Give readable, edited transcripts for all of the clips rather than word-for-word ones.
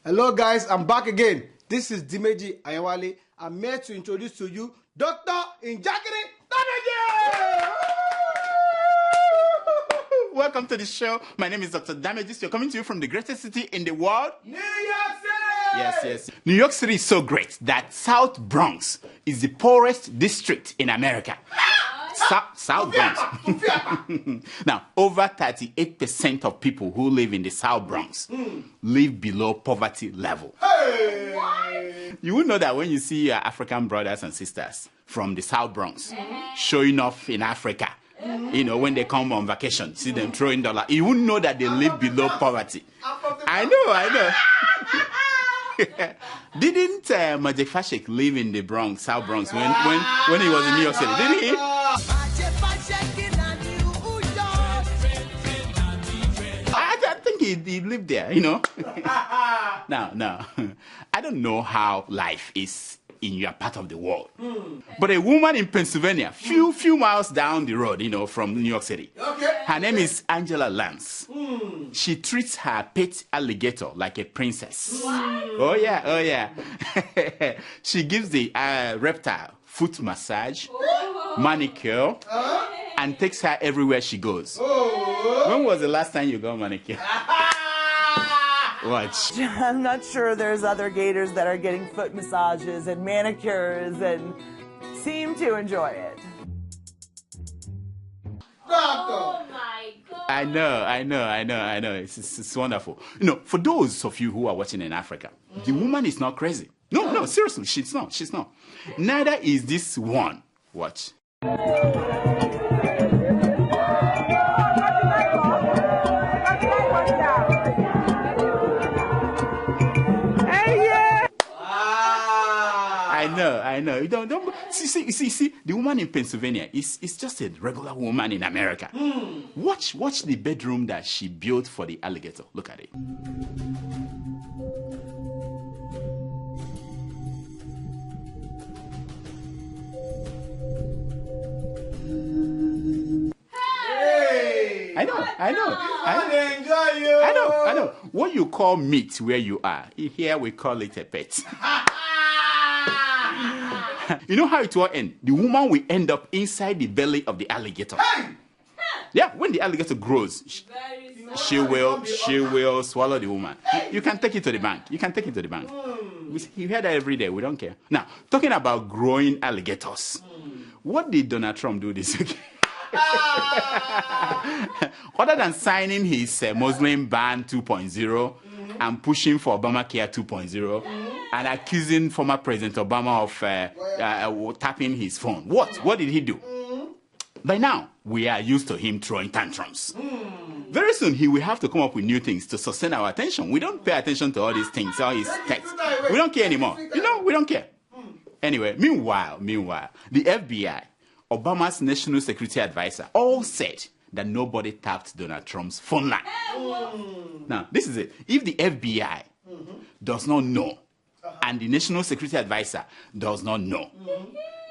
Hello guys, I'm back again. This is Dimeji Ayawale. I'm here to introduce to you Dr. Injakiri Dameji! Welcome to the show. My name is Dr. Damages. You're coming to you from the greatest city in the world, New York City! Yes. New York City is so great that South Bronx is the poorest district in America. South Bronx. Now, over 38% of people who live in the South Bronx live below poverty level. Hey! You would know that when you see your African brothers and sisters from the South Bronx showing off in Africa, you know, when they come on vacation, see them throwing dollars, you wouldn't know that they live below poverty. I know. Didn't Magic Fashik live in the Bronx, South Bronx, when he was in New York City? Didn't he? I think he lived there, you know. Now, I don't know how life is in your part of the world. But a woman in Pennsylvania, few miles down the road, you know, from New York City. Her name is Angela Lance. She treats her pet alligator like a princess. Oh yeah. She gives the reptile foot massage, manicure, and takes her everywhere she goes. When was the last time you got manicure? Watch. I'm not sure there's other gators that are getting foot massages and manicures and seem to enjoy it. Oh my God. I know. It's wonderful. You know, for those of you who are watching in Africa, the woman is not crazy. No, seriously, she's not. Neither is this one. Watch. I know. You don't see. The woman in Pennsylvania is just a regular woman in America. Watch the bedroom that she built for the alligator. Look at it. Hey! I know. I enjoy you! I know. What you call meat where you are, here we call it a pet. You know how it will end? The woman will end up inside the belly of the alligator. Hey! Yeah, when the alligator grows, she will swallow the woman. You can take it to the bank. You hear that every day. We don't care. Now, talking about growing alligators, what did Donald Trump do this week? Other than signing his Muslim ban 2.0 and pushing for Obamacare 2.0 and accusing former President Obama of tapping his phone. What did he do? By now, we are used to him throwing tantrums. Very soon, he will have to come up with new things to sustain our attention. We don't pay attention to all these things, all his texts. We don't care anymore. You know, we don't care. Anyway, meanwhile, the FBI, Obama's national security advisor, all said that nobody tapped Donald Trump's phone line. Now, this is it. If the FBI does not know, and the national security advisor does not know,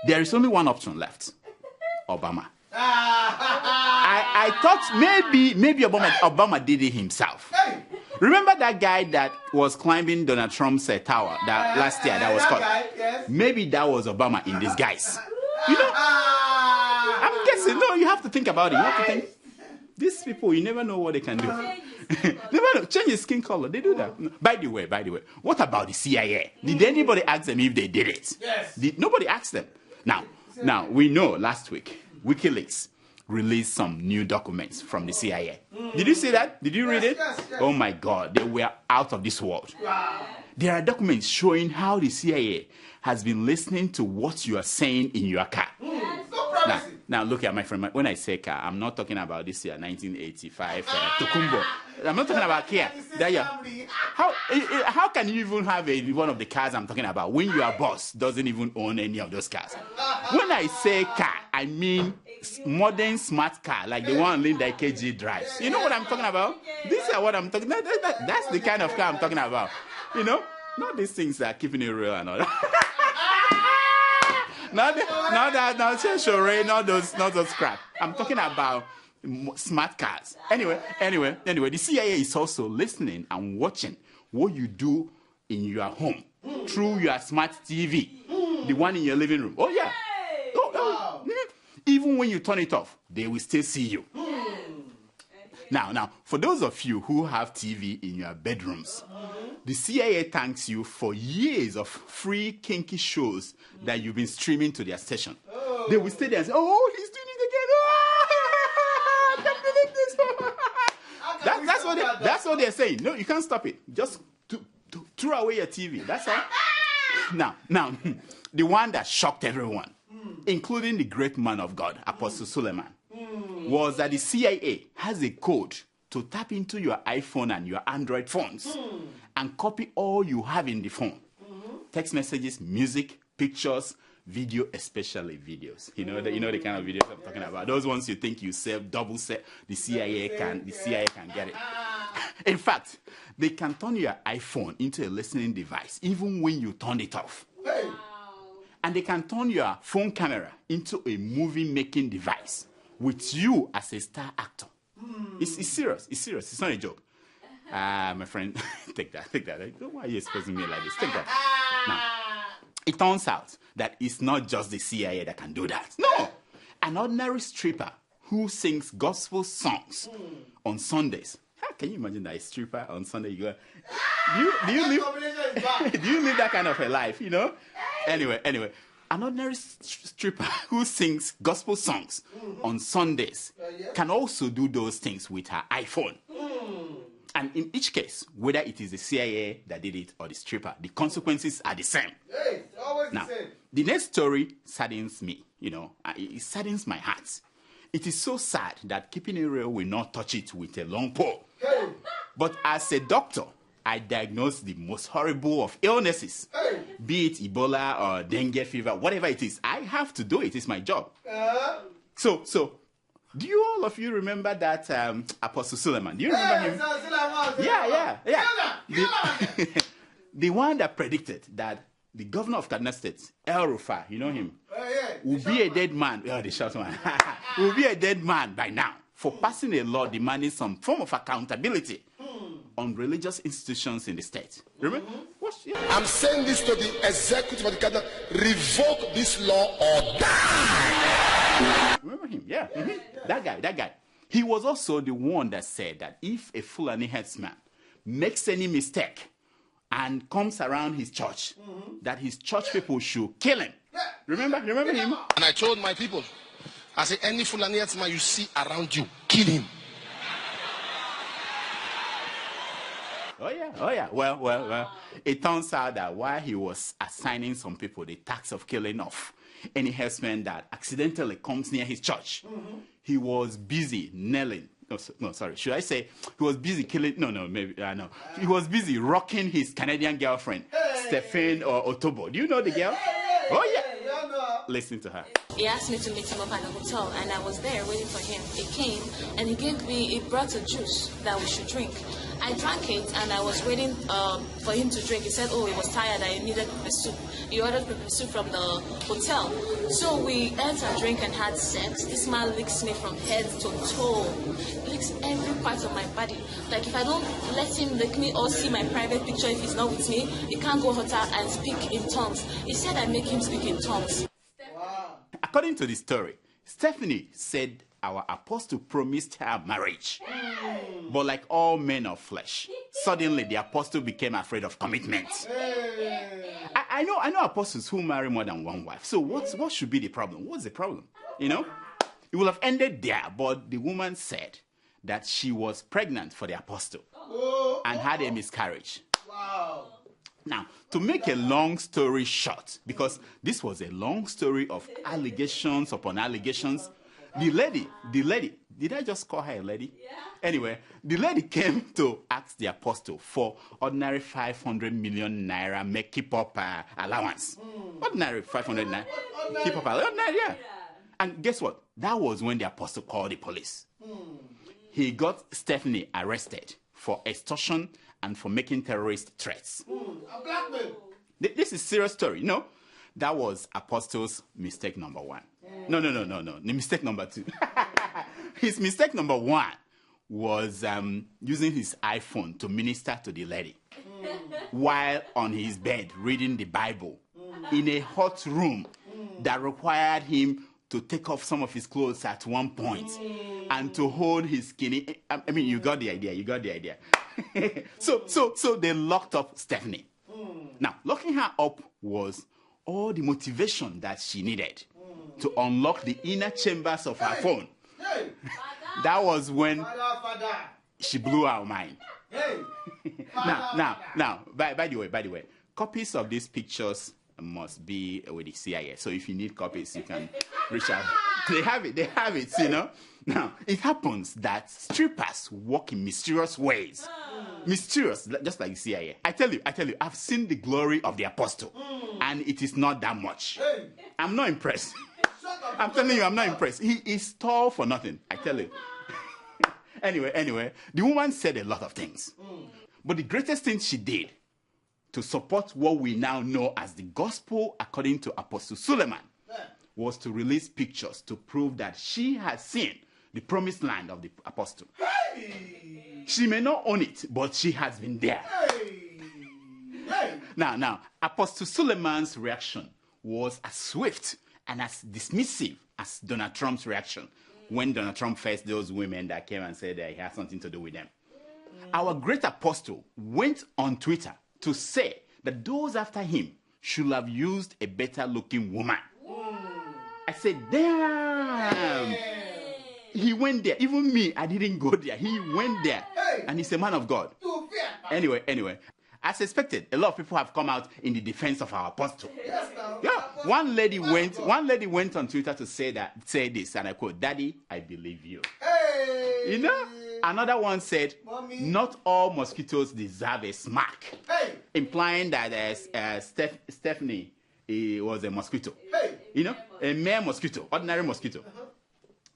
there is only one option left. Obama. I thought maybe Obama did it himself. Remember that guy that was climbing Donald Trump's tower that last year that was caught? Yes. Maybe that was Obama in disguise. You know, I'm guessing. No, you have to think about it. You have to think. These people, you never know what they can do. Never know. Change his skin color. They do that. By the way, what about the CIA? Did anybody ask them if they did it? Yes. Nobody asked them. Now, we know last week, WikiLeaks released some new documents from the CIA. Did you see that? Did you read it? Yes. Oh my God, they were out of this world. Wow. There are documents showing how the CIA has been listening to what you are saying in your car. Now, look at my friend. When I say car, I'm not talking about this year, 1985, Tokumbo. I'm not talking about Kia. How can you even have one of the cars I'm talking about when your boss doesn't even own any of those cars? When I say car, I mean modern smart car, like the one Linda KG drives. You know what I'm talking about? These are what I'm talking about. That's the kind of car I'm talking about. You know? Not these things that are keeping it real and all that. Not those crap. I'm talking about smart cars. Anyway, the CIA is also listening and watching what you do in your home through your smart TV, the one in your living room. Oh, yeah. Oh. Even when you turn it off, they will still see you. Now, for those of you who have TV in your bedrooms, the CIA thanks you for years of free kinky shows that you've been streaming to their station. They will stay there and say, oh, he's doing it again. I can't believe this. That's what they're saying. No, you can't stop it. Just throw away your TV. That's all. Now, the one that shocked everyone, including the great man of God, Apostle Suleiman, was that the CIA has a code to tap into your iPhone and your Android phones and copy all you have in the phone. Text messages, music, pictures, video, especially videos. You know the kind of videos I'm talking about. Those ones you think you save, double set, the CIA can get it. In fact, they can turn your iPhone into a listening device even when you turn it off. And they can turn your phone camera into a movie-making device with you as a star actor. It's serious. It's not a joke. My friend, take that. Why are you exposing me like this? Take that. Now, it turns out that it's not just the CIA that can do that. No! An ordinary stripper who sings gospel songs on Sundays. How can you imagine that a stripper on Sunday you go, do you live that kind of a life, you know? Anyway, an ordinary stripper who sings gospel songs on Sundays can also do those things with her iPhone. And in each case, whether it is the CIA that did it or the stripper, the consequences are the same. Hey, it's always Now, the same. the next story saddens me, it saddens my heart. It is so sad that keeping it real will not touch it with a long pole. Hey. But as a doctor, I diagnose the most horrible of illnesses, be it Ebola or dengue fever, whatever it is. I have to do it. It's my job. So, do you all of you remember that Apostle Suleiman? Do you remember him? Yeah. The one that predicted that the governor of Kaduna State, El Rufai, you know him, will be a dead man. Oh, the short man. Will be a dead man by now for passing a law demanding some form of accountability on religious institutions in the state. Remember? I'm saying this to the executive of the Kaduna: revoke this law or die. Remember him? Yeah. That guy. He was also the one that said that if a Fulani headsman makes any mistake and comes around his church, that his church people should kill him. Remember him? And I told my people, I said, any Fulani headsman you see around you, kill him. Oh yeah. Well. It turns out that while he was assigning some people the task of killing off any herdsman that accidentally comes near his church, he was busy nailing. No, sorry. Should I say he was busy killing? No, maybe no. He was busy rocking his Canadian girlfriend, Stephane or Otobo. Do you know the girl? Oh yeah. Listen to her. He asked me to meet him up at the hotel, and I was there waiting for him. He came and he brought a juice that we should drink. I drank it, and I was waiting for him to drink. He said, he was tired, I needed pepper soup. He ordered pepper soup from the hotel. So we ate and drank and had sex. This man licks me from head to toe. Licks every part of my body. Like, if I don't let him lick me or see my private picture if he's not with me, he can't go hotel and speak in tongues. He said I make him speak in tongues. According to the story, Stephanie said our apostle promised her marriage. But like all men of flesh, suddenly the apostle became afraid of commitment. I know apostles who marry more than one wife. So what should be the problem? What's the problem? It will have ended there, but the woman said that she was pregnant for the apostle and had a miscarriage. Wow. Now, to make a long story short, because this was a long story of allegations upon allegations, the lady, did I just call her a lady? Yeah. Anyway, the lady came to ask the apostle for ordinary 500 million naira keep-up allowance. Ordinary 500 naira keep-up allowance, yeah. And guess what? That was when the apostle called the police. He got Stephanie arrested for extortion and for making terrorist threats. A black man. This is a serious story. No, that was Apostle's mistake number one. No. The mistake number two. His mistake number one was using his iPhone to minister to the lady. while on his bed reading the Bible in a hot room that required him to take off some of his clothes at one point and to hold his skinny. I mean, you got the idea. So they locked up Stephanie. Now, locking her up was all the motivation that she needed to unlock the inner chambers of her phone. That was when she blew our mind. Now, by the way, copies of these pictures must be with the CIA. So if you need copies, you can reach out. They have it, you know. Now, it happens that strippers work in mysterious ways. Mysterious, just like the CIA. I tell you, I've seen the glory of the apostle, and it is not that much. I'm not impressed. I'm telling you, I'm not impressed. He is tall for nothing, I tell you. Anyway, the woman said a lot of things. But the greatest thing she did to support what we now know as the gospel according to Apostle Suleiman was to release pictures to prove that she had seen the promised land of the apostle. She may not own it, but she has been there. Now, Apostle Suleiman's reaction was as swift and as dismissive as Donald Trump's reaction when Donald Trump faced those women that came and said that he had something to do with them. Our great apostle went on Twitter to say that those after him should have used a better looking woman. I said, damn. He went there. Even me, I didn't go there. He went there. And he's a man of God. Anyway, as expected, a lot of people have come out in the defense of our apostle. Yeah. One lady went on Twitter to say this, and I quote, "Daddy, I believe you." You know? Another one said, "Mommy, not all mosquitoes deserve a smack," implying that Stephanie was a mosquito. You know, a mere mosquito, ordinary mosquito.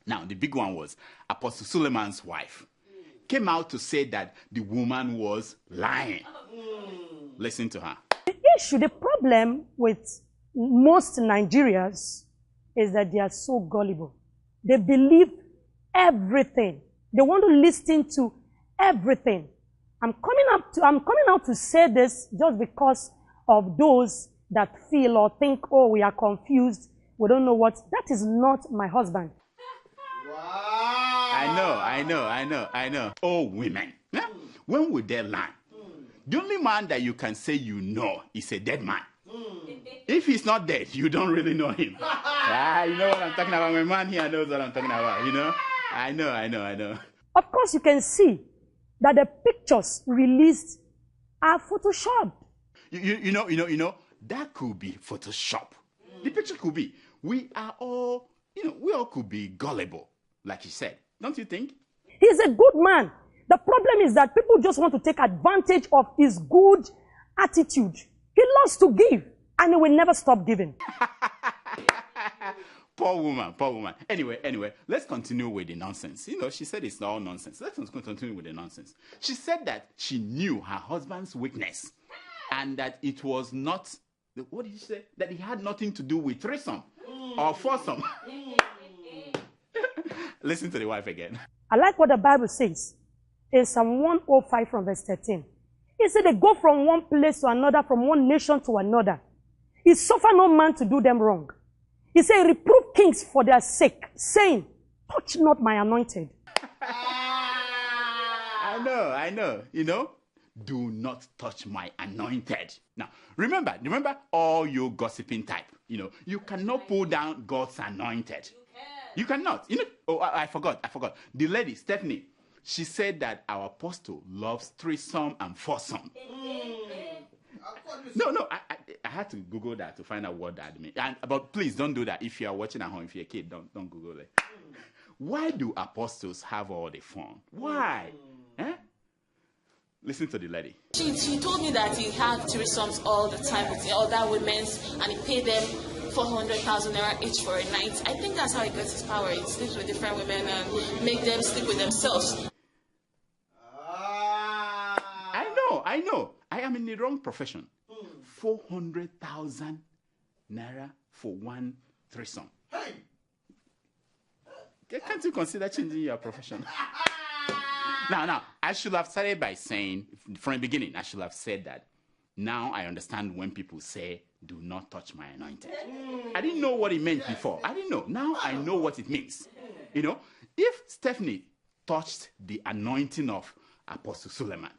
Now, the big one was Apostle Suleiman's wife came out to say that the woman was lying. Listen to her. The issue, the problem with most Nigerians is that they are so gullible. They believe everything. They want to listen to everything. I'm coming out to say this just because of those that feel or think, oh, we are confused, we don't know what. That is not my husband. Wow. I know. Oh, women. Yeah? When will they learn? The only man that you can say you know is a dead man. If he's not dead, you don't really know him. You know what I'm talking about. My man here knows what I'm talking about, you know? I know. Of course, you can see that the pictures released are photoshopped. You know, that could be Photoshop. The picture could be. We all could be gullible, like he said. Don't you think? He's a good man. The problem is that people just want to take advantage of his good attitude. He loves to give, and he will never stop giving. Poor woman. Anyway, let's continue with the nonsense. You know, she said it's all nonsense. Let's continue with the nonsense. She said that she knew her husband's weakness and that it was not, what did she say? That he had nothing to do with threesome or foursome. Listen to the wife again. I like what the Bible says in Psalm 105 from verse 13. He said they go from one place to another, from one nation to another. He suffer no man to do them wrong. He said, reprove kings for their sake, saying, touch not my anointed. I know. You know, do not touch my anointed. Now, remember all you gossiping type. You know, you cannot pull down God's anointed. You cannot. You know, oh, I forgot. The lady, Stephanie, she said that our apostle loves threesome and foursome. No, I had to Google that to find out what that means. But please don't do that. If you are watching at home, if you're a kid, don't Google it. Why do apostles have all the fun? Why? Listen to the lady. She told me that he had threesomes all the time with the other women, and he paid them 400,000 naira each for a night. I think that's how he gets his power. He sleeps with different women and make them sleep with themselves. I know. I am in the wrong profession. 400,000 naira for one threesome. Can't you consider changing your profession? Now, I should have started by saying, from the beginning, I should have said that now I understand when people say, do not touch my anointed. I didn't know what it meant before. I didn't know. Now I know what it means. You know, if Stephanie touched the anointing of Apostle Suleiman,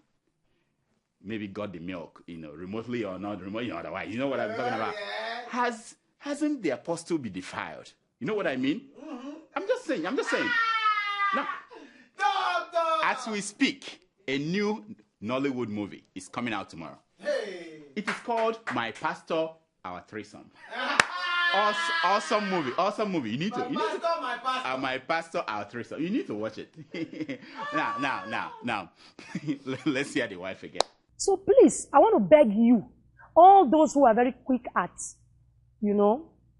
maybe got the milk, remotely or not remotely, otherwise, you know what I'm talking about? Hasn't the apostle been defiled? You know what I mean? I'm just saying. Now, as we speak, a new Nollywood movie is coming out tomorrow. Hey. It is called My Pastor, Our Threesome. Awesome movie. You need to. My Pastor, Our Threesome. You need to watch it. Now. Let's hear the wife again. So please, I want to beg you, all those who are very quick at,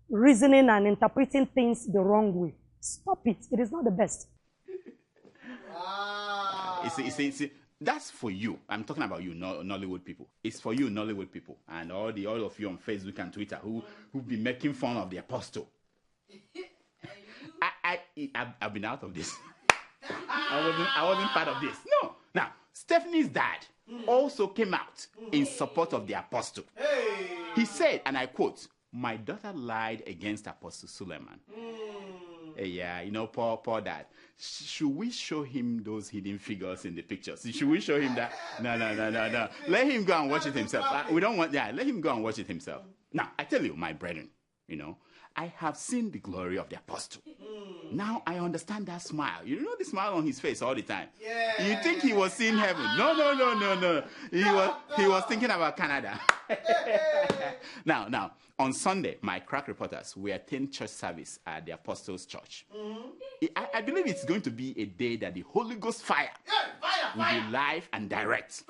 reasoning and interpreting things the wrong way, stop it. It is not the best. See, that's for you. I'm talking about you, Nollywood people. It's for you, Nollywood people, and all of you on Facebook and Twitter who've been making fun of the apostle. I've been out of this. I wasn't part of this. No. Now, Stephanie's dad also came out in support of the apostle. He said, and I quote, "My daughter lied against Apostle Suleiman." Yeah, poor dad. Should we show him those hidden figures in the pictures? Should we show him that? No. Let him go and watch it himself. We don't want, let him go and watch it himself. Now, I tell you, my brethren, I have seen the glory of the apostle. Now I understand that smile. You know the smile on his face all the time. Yeah. You think he was seeing heaven? No. He was thinking about Canada. Now, on Sunday, my crack reporters will attend church service at the Apostles' Church. I believe it's going to be a day that the Holy Ghost fire will be live and direct.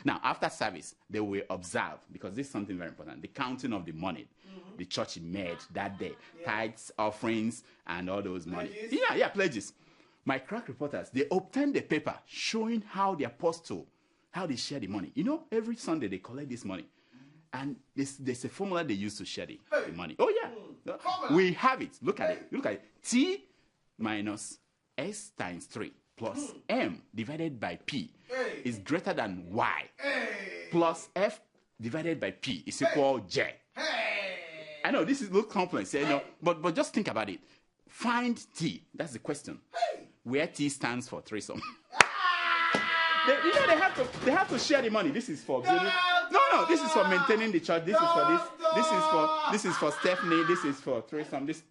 Now, after service, they will observe, because this is something very important, the counting of the money the church made that day. Tithes, offerings, and all those money. Pledges. My crack reporters, they obtained the paper showing how the apostle, how they share the money. Every Sunday they collect this money. And there's a formula they use to share the money. Oh, yeah. We have it. Look at it. T minus S times 3 plus M divided by P is greater than Y plus F divided by P is equal J. I know this looks complex, but just think about it. Find T. That's the question. Where T stands for threesome. They have to share the money. This is for building. No. This is for maintaining the church. This is for this. This is for Stephanie. This is for threesome. This.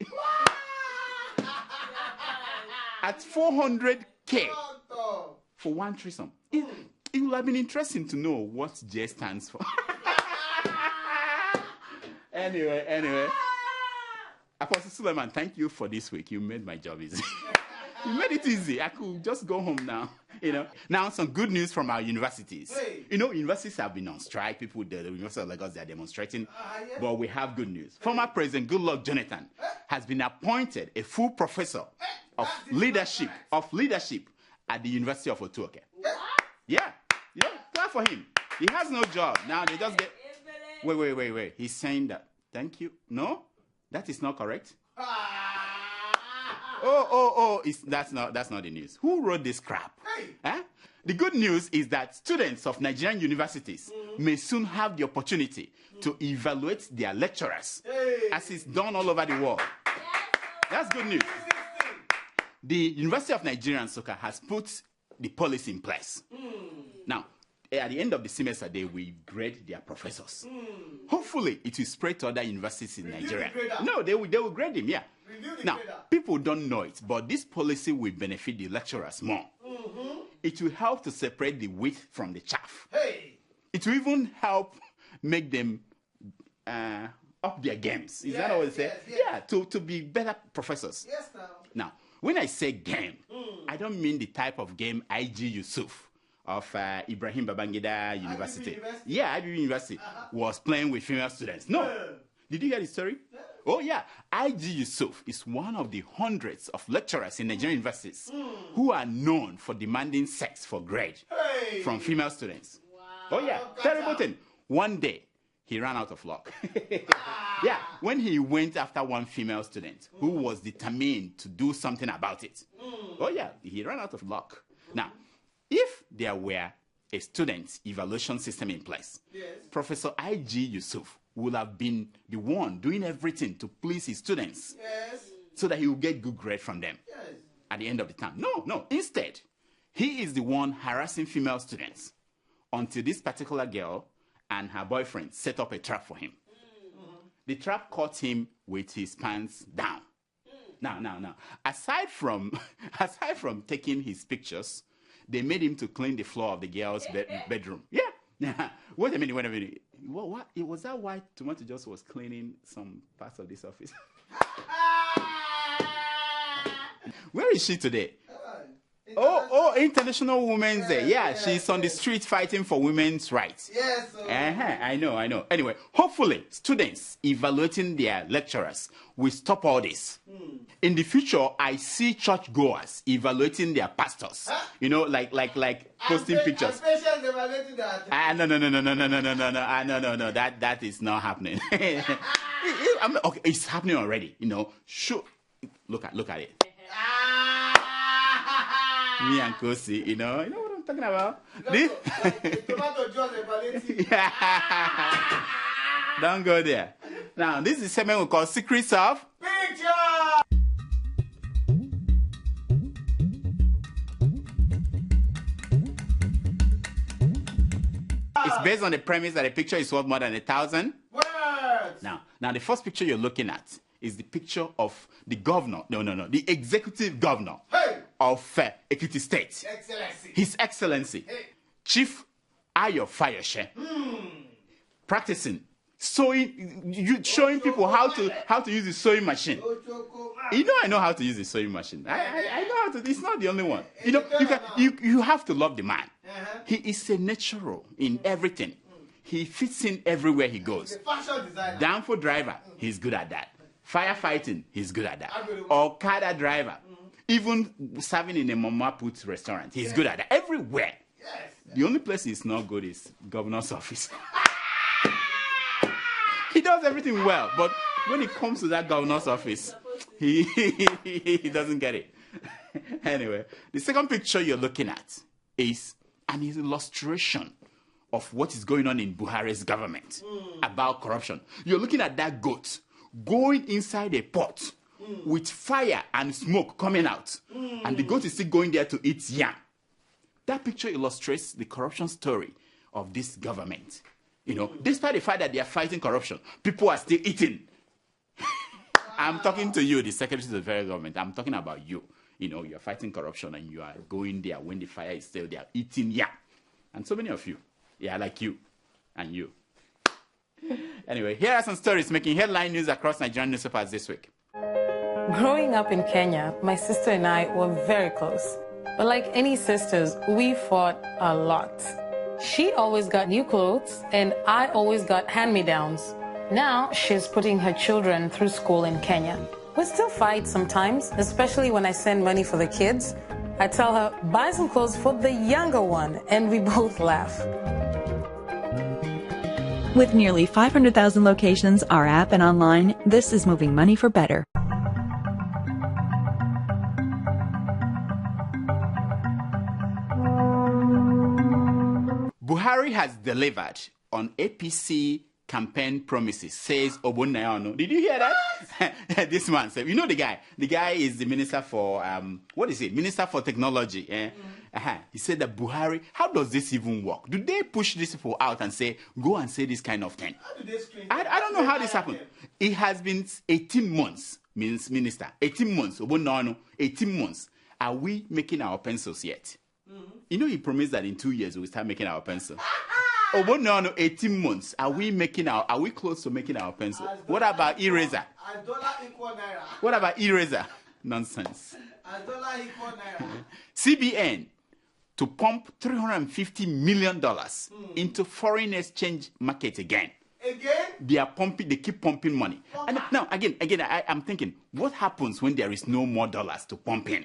At 400K for one threesome. It would have been interesting to know what J stands for. Anyway. Apostle Suleiman, thank you for this week. You made my job easy. You made it easy. I could just go home now. Now some good news from our universities. Universities have been on strike. People, the University of Lagos, they are demonstrating. But we have good news. Former President Goodluck Jonathan has been appointed a full professor of leadership at the University of Otuoke. Yeah. Clap for him. He has no job. Now they just get... Wait. He's saying that. Thank you. No? That is not correct. That's not the news. Who wrote this crap? Huh? The good news is that students of Nigerian universities may soon have the opportunity to evaluate their lecturers, as is done all over the world. That's good news. The University of Nigeria and Nsukka has put the policy in place. Now, at the end of the semester, they will grade their professors. Hopefully, it will spread to other universities in Nigeria. No, they will grade them, yeah. Now, people don't know it, but this policy will benefit the lecturers more. It will help to separate the wheat from the chaff. It will even help make them up their games. Is that what I say? Yeah, to be better professors. Yes, now, when I say game, I don't mean the type of game IG Yusuf of Ibrahim Babangida University. IBU University was playing with female students. No. Did you hear the story? Oh, yeah. IG Yusuf is one of the hundreds of lecturers in Nigerian universities who are known for demanding sex for grade from female students. Wow. Oh, yeah. Terrible thing. One day, he ran out of luck. Yeah, when he went after one female student who was determined to do something about it. Oh, yeah, he ran out of luck. Now, If there were a student evaluation system in place, Professor I.G. Yusuf would have been the one doing everything to please his students so that he would get good grade from them at the end of the term. No. Instead, he is the one harassing female students until this particular girl and her boyfriend set up a trap for him. The trap caught him with his pants down. Now, aside from taking his pictures, they made him to clean the floor of the girl's bedroom. Yeah. Wait a minute. What? Was that why Tomato just was cleaning some parts of this office? Where is she today? International Women's Day. Yeah, she's on the street fighting for women's rights. Yes. I know. Anyway, hopefully, students evaluating their lecturers will stop all this. In the future, I see churchgoers evaluating their pastors. You know, like posting pictures. Patients evaluating that. No. That is not happening. Okay, it's happening already. You know, look at it. Me and Kosi, you know what I'm talking about? Tomato juice evaluating. Don't go there. Now, this is a segment we call Secrets of Picture. It's based on the premise that a picture is worth more than 1,000 words. Now, the first picture you're looking at is the picture of the governor. No, the executive governor of Ekiti State. Excellency. His Excellency, Chief Ayo Fayoshe, practicing showing people how to use the sewing machine. You know, I know how to use the sewing machine. I know how to. It's not the only one. You know, you have to love the man. He is a natural in everything. He fits in everywhere he goes. The fashion designer. Downfall driver, he's good at that. Firefighting, he's good at that. Okada driver, even serving in a mama put restaurant, he's good at that. Everywhere. The only place he's not good is governor's office. He does everything well, but when it comes to that governor's office, he doesn't get it. Anyway, the second picture you're looking at is an illustration of what is going on in Buhari's government about corruption. You're looking at that goat going inside a pot with fire and smoke coming out, and the goat is still going there to eat yam. That picture illustrates the corruption story of this government. You know, despite the fact that they are fighting corruption, people are still eating. I'm talking to you, the Secretary to the Federal Government. I'm talking about you. You know, you're fighting corruption and you are going there when the fire is still there, eating yam. And so many of you, like you and you. Anyway, here are some stories making headline news across Nigerian newspapers this week. Growing up in Kenya, my sister and I were very close. But like any sisters, we fought a lot. She always got new clothes, and I always got hand-me-downs. Now she's putting her children through school in Kenya. We still fight sometimes, especially when I send money for the kids. I tell her, buy some clothes for the younger one, and we both laugh. With nearly 500,000 locations, our app and online, this is moving money for better. Buhari has delivered on APC campaign promises, says Ogbonnaya. Did you hear that? This man said, you know the guy. The guy is the minister for, Minister for Technology. He said that Buhari, how does this even work? Do they push these people out and say, go and say this kind of thing? How do they screen? I don't know how this happened. It has been 18 months, minister. 18 months, Ogbonnaya, 18 months. Are we making our pencils yet? You know, he promised that in 2 years we'll start making our pencils. Ogbonnaya, 18 months. Are we close to making our pencil? What about eraser? What about eraser? Nonsense. CBN to pump $350 million into foreign exchange market again. They keep pumping money. And now, again, I'm thinking, what happens when there is no more dollars to pump in?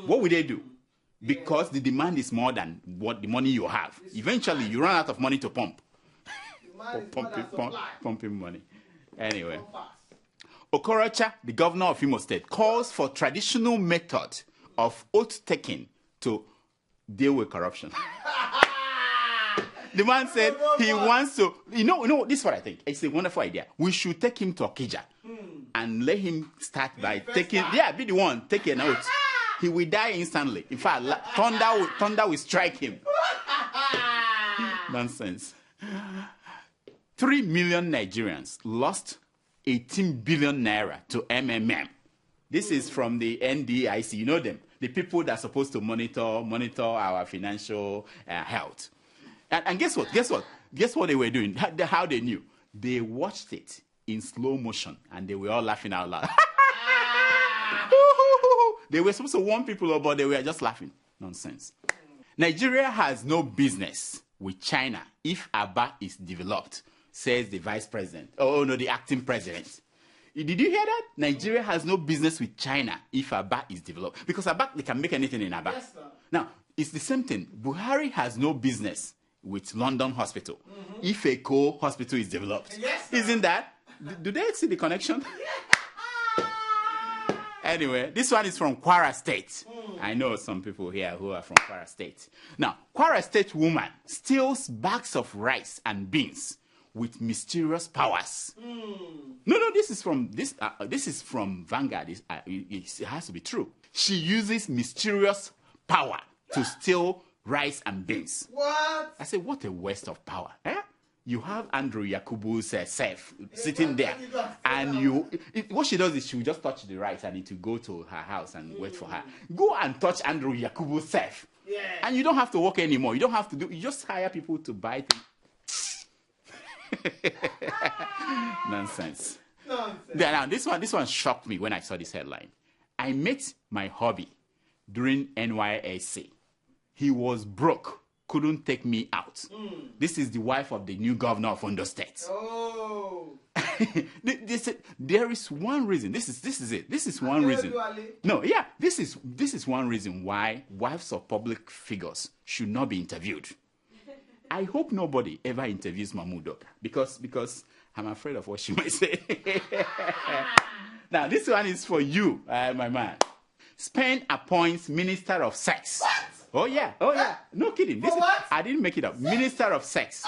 What will they do? Because the demand is more than what the money you have. Eventually, you run out of money to pump. Pumping money. Anyway. Okorocha, the governor of Imo State, calls for traditional method of oath taking to deal with corruption. The man said he wants to, you know, this is what I think. It's a wonderful idea. We should take him to Okija and let him start by taking, be the one, take an oath. He will die instantly. In fact, thunder will strike him. Nonsense. 3 million Nigerians lost 18 billion naira to MMM. This is from the NDIC. You know them, the people that are supposed to monitor our financial health. And guess what? Guess what they were doing? How they knew? They watched it in slow motion, and they were all laughing out loud. They were supposed to warn people, but they were just laughing. Nonsense. Nigeria has no business with China if Aba is developed, says the vice president. Oh, no, the acting president. Did you hear that? Nigeria has no business with China if Aba is developed. Because Aba, they can make anything in Aba. Yes, now, it's the same thing. Buhari has no business with London Hospital if a hospital is developed. Yes, isn't that? Do they see the connection? Anyway, this one is from Kwara State. I know some people here who are from Kwara State. Now, Kwara State woman steals bags of rice and beans with mysterious powers. No, this is from Vanguard. It has to be true. She uses mysterious power to steal rice and beans. What? I said, what a waste of power. Eh? You have Andrew Yakubu's self sitting there, and what she does is she will just touch the rice and it will go to her house and wait for her. Go and touch Andrew Yakubu's self. Yeah. And you don't have to work anymore. You don't have to you just hire people to buy things. Nonsense. Now, this one shocked me when I saw this headline. I met my hubby during NYSC. He was broke, couldn't take me out. This is the wife of the new governor of Ondo State. Oh. There is one reason. This is it. This is one reason. No, yeah. This is one reason why wives of public figures should not be interviewed. I hope nobody ever interviews Mamudoka because I'm afraid of what she might say. Now, this one is for you, my man. Spain appoints Minister of Sex. What? Oh yeah. No kidding. I didn't make it up. Minister of Sex.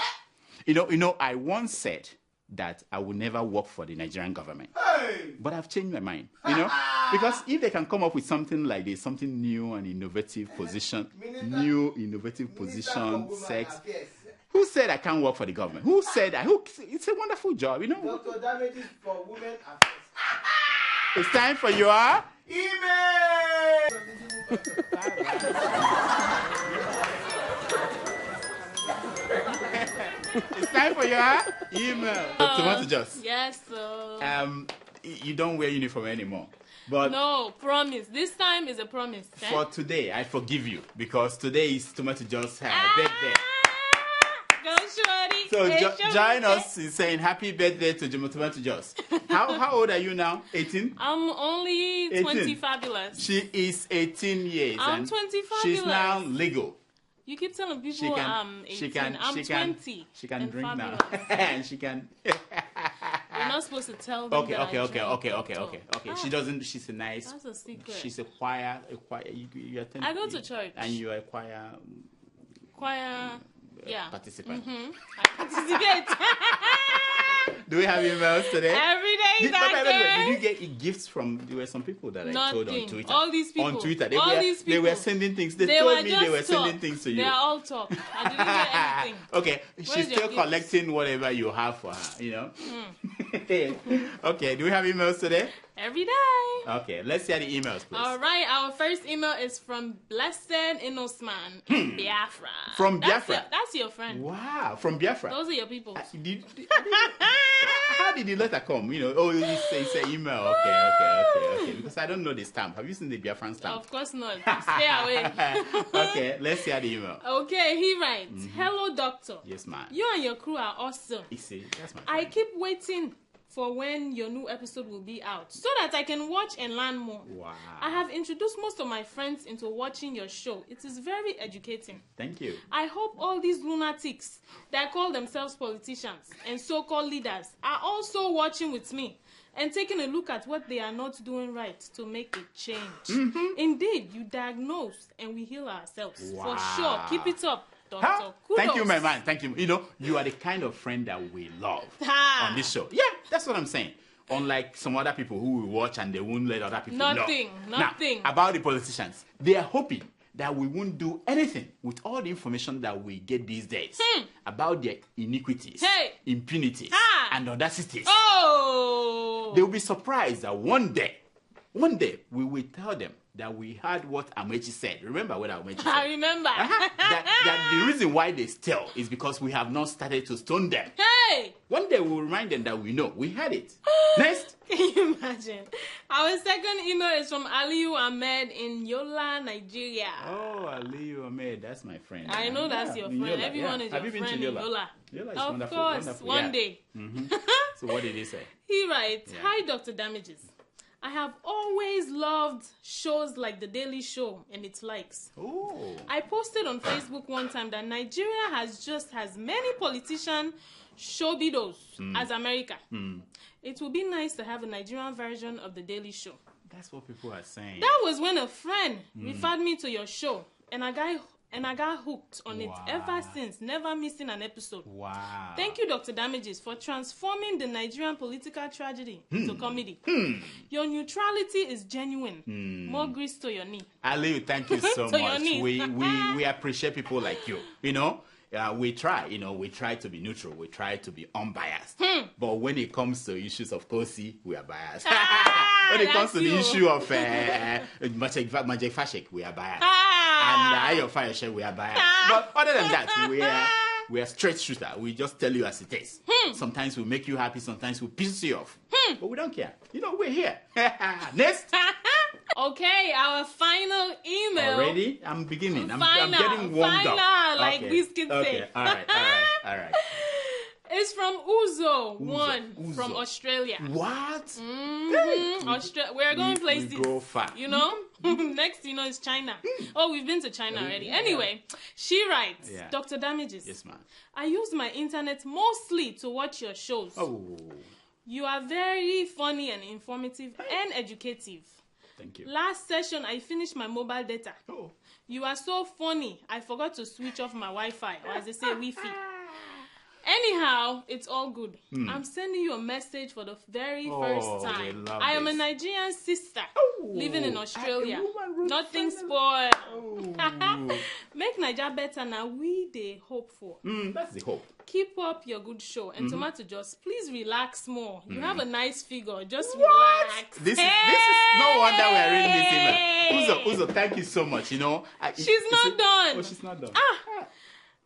You know, I once said that I will never work for the Nigerian government. Hey! But I've changed my mind, because if they can come up with something like this, something new and innovative position, sex. Who said I can't work for the government? Who said that? It's a wonderful job, Dr. Damages for Women Affairs. It's time for your email. It's time for your email. Tomato Juice. Yes, sir. You don't wear uniform anymore. But no, promise. This time is a promise. Okay? For today, I forgive you because today is Tomato Juice's birthday. Go, shorty. So join us in saying happy birthday to Tomato Juice. How old are you now? 18? I'm only 18. 20 fabulous. She is 18 years. I'm 20 fabulous. She's now legal. You keep telling people I'm 18. I'm 20. She can drink fabulous. Now. And she can... You're not supposed to tell them. Okay. She doesn't. She's a nice. That's a secret. She's a choir. You attend. I go to church. And you're a choir. Yeah. Participant. I participate. Do we have emails today? Every day, Did you get gifts from? There were some people that I told on Twitter. All these people. On Twitter, they were sending things. They told me they were sending things to you. They are all talk. I didn't get anything. Okay, she's still collecting whatever you have for her. Okay, do we have emails today? Every day. Okay, let's hear the emails, please. All right, our first email is from Blessed Inosman in Biafra. From Biafra? That's your friend. Wow, from Biafra. Those are your people. How did the letter come? It's an email. Okay. Because I don't know the stamp. Have you seen the Biafran stamp? Of course not. Stay away. Okay, let's hear the email. Okay, he writes, Hello, doctor. Yes, ma'am. You and your crew are awesome. That's my friend. I keep waiting for when your new episode will be out so that I can watch and learn more. Wow. I have introduced most of my friends into watching your show. It is very educating. Thank you. I hope all these lunatics that call themselves politicians and so-called leaders are also watching with me and taking a look at what they are not doing right to make a change. Indeed, you diagnose and we heal ourselves. Wow. For sure. Keep it up, Doctor. Huh? Kudos. Thank you, my man. Thank you. You know, you are the kind of friend that we love on this show. Yeah, that's what I'm saying. Unlike some other people who will watch and they won't let other people know. Nothing. Now, about the politicians, they are hoping that we won't do anything with all the information that we get these days about their iniquities, impunity, and audacities. Oh! They will be surprised that one day, we will tell them that we heard what Amechi said. Remember what Amechi said? I remember. That the reason why they steal is because we have not started to stone them. Hey! One day we'll remind them that we know. We had it. Next. Can you imagine? Our second email is from Aliyu Ahmed in Yola, Nigeria. Oh, Aliyu Ahmed, that's my friend. I know that's your friend. Yola, Everyone is have your you been friend to in Yola? Yola. Yola is of wonderful. course, Wonderful. one day. So what did he say? He writes, Hi, Dr. Damages. I have always loved shows like The Daily Show and its likes. Oh. I posted on Facebook one time that Nigeria has just as many politician showbidos as America. It would be nice to have a Nigerian version of The Daily Show. That's what people are saying. That was when a friend referred me to your show, and I got hooked on it ever since, never missing an episode. Wow. Thank you, Dr. Damages, for transforming the Nigerian political tragedy into comedy. Your neutrality is genuine. More grease to your knee. Aliyu, thank you so To your much. knees. We appreciate people like you. You know, we try to be neutral. We try to be unbiased. But when it comes to issues of Kosi, we are biased. When it comes to the issue of Majek Fashek, we are biased. And Ayo Fayoshe, we are biased. But other than that, we are straight shooter. We just tell you as it is. Sometimes we make you happy, sometimes we piss you off. But we don't care. You know, we're here. Next. Okay, our final email. Already? I'm beginning. I'm getting warmed final, up. like these kids say. All right. It's from Uzo1 from Australia. What? We're going places. We go far. You know? Next, you know, is China. Oh, we've been to China already. Anyway, she writes, Dr. Damages. Yes, ma'am. I use my internet mostly to watch your shows. Oh. You are very funny and informative and educative. Thank you. Last session, I finished my mobile data. Oh. You are so funny. I forgot to switch off my Wi-Fi, or as they say, Wi-Fi. Anyhow, it's all good. I'm sending you a message for the very first time. I am a Nigerian sister living in Australia. Nothing spoiled. Make Nigeria better now. We they hope for. That's the hope. Keep up your good show. And Tomato Just, please relax more. You have a nice figure. Just relax. This is no wonder we are reading this email. Uzo, thank you so much. You know, she's not done. Oh, she's not done.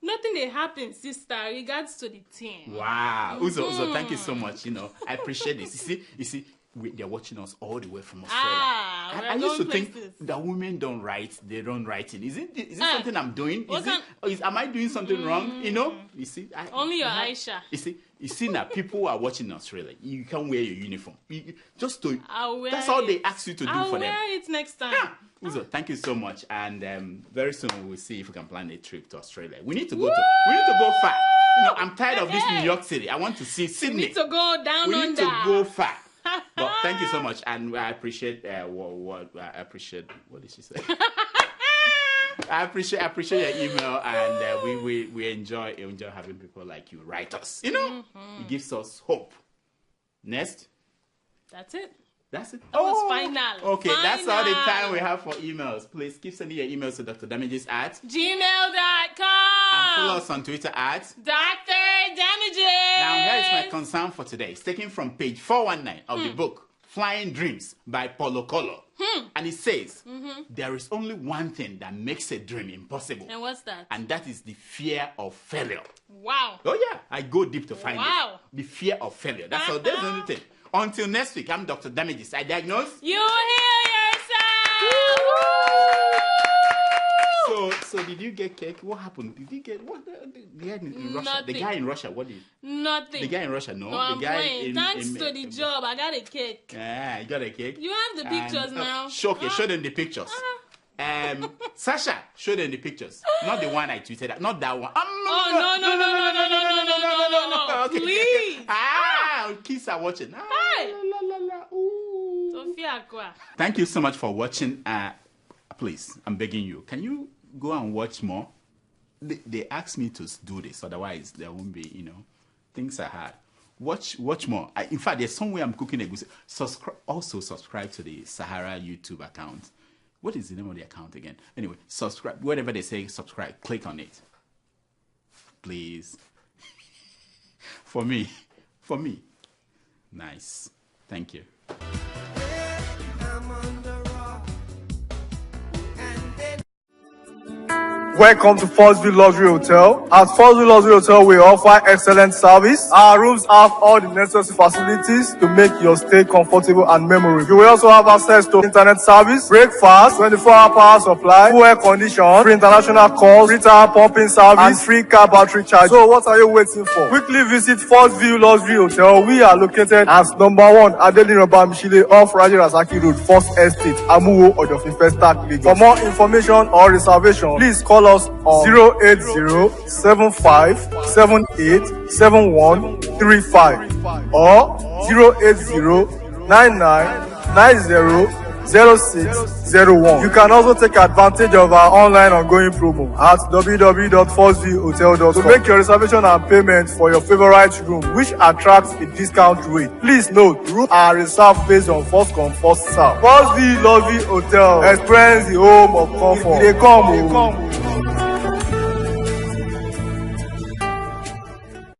Nothing they happen, sister. Regards to the team. Wow, Uzo, thank you so much. You know, I appreciate this. You see, they're watching us all the way from Australia. I used to think that women don't write; they don't writing. Is it something I'm doing? Am I doing something wrong? You know, you see, only your Aisha. You see now, people are watching Australia. You can't wear your uniform. That's all they ask you to do for them. I'll wear it next time. Uzo, thank you so much, and very soon we will see if we can plan a trip to Australia. We need to go far. You know, I'm tired of this New York City. I want to see Sydney. We need to go down under. We need to go far. But thank you so much, and I appreciate what did she say? I appreciate your email, and we enjoy having people like you write us. You know, it gives us hope. Next. That's it. That's it. That was final. Okay, that's all the time we have for emails. Please keep sending your emails to drdamages@gmail.com. And follow us on Twitter at Dr. Damages. Now, here is my concern for today. It's taken from page 419 of the book Flying Dreams by Paulo Coelho. And it says, there is only one thing that makes a dream impossible. And what's that? And that is the fear of failure. Wow. Oh, yeah. I go deep to find it. The fear of failure. That's all. That's the only thing. Until next week, I'm Dr. Damages. I diagnose. You heal yourself. So So did you get cake? What happened? Did you get what? The guy in Russia. Nothing. The guy in Russia. What did? Nothing. The guy in Russia. No. No, I'm the guy playing. Thanks to the job, I got a cake. Yeah, you got a cake. You have the pictures now. Show them the pictures. Sasha, show them the pictures. Not the one I tweeted. Not that one. No. Okay. Please. Kids are watching. Hey. Sophia. Thank you so much for watching. Please, I'm begging you. Can you go and watch more? They asked me to do this. Otherwise, there won't be, things are hard. Watch more. In fact, there's somewhere I'm cooking a goose. Subscribe to the Sahara YouTube account. What is the name of the account again? Anyway, subscribe. Whatever they say, subscribe. Click on it. Please. For me. Nice. Thank you. Welcome to Forstview Luxury Hotel. At Forstview Luxury Hotel, we offer excellent service. Our rooms have all the necessary facilities to make your stay comfortable and memorable. You will also have access to internet service, breakfast, 24-hour power supply, full air condition, free international calls, free tire pumping service, and free car battery charge. So what are you waiting for? Quickly visit Forstview Luxury Hotel. We are located at number 1 Adeola off Raji Rasaki Road, First Estate, Amuwo, Odofin Festac, Lagos. For more information or reservation, please call us on 08075787135 or 08099900601. You can also take advantage of our online ongoing promo at www.forceviewhotel.com to make your reservation and payment for your favorite room, which attracts a discount rate. Please note, rooms are reserved based on first come, first serve. Forstview Luxury Hotel. Experience the home of comfort. They come.